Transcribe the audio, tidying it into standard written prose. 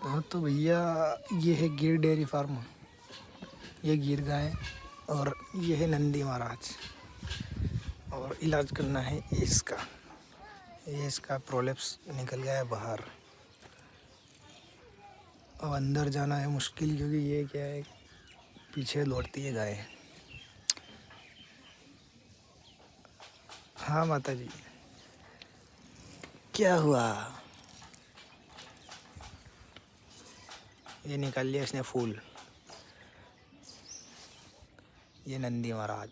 हाँ तो भैया, ये है गिर डेयरी फार्म। ये गिर गाय और ये है नंदी महाराज। और इलाज करना है इसका। ये इसका प्रोलेप्स निकल गया है बाहर। अब अंदर जाना है मुश्किल, क्योंकि ये क्या है, पीछे लौटती है गाय। हाँ माता जी, क्या हुआ? ये निकाल लिया इसने फूल। ये नंदी महाराज।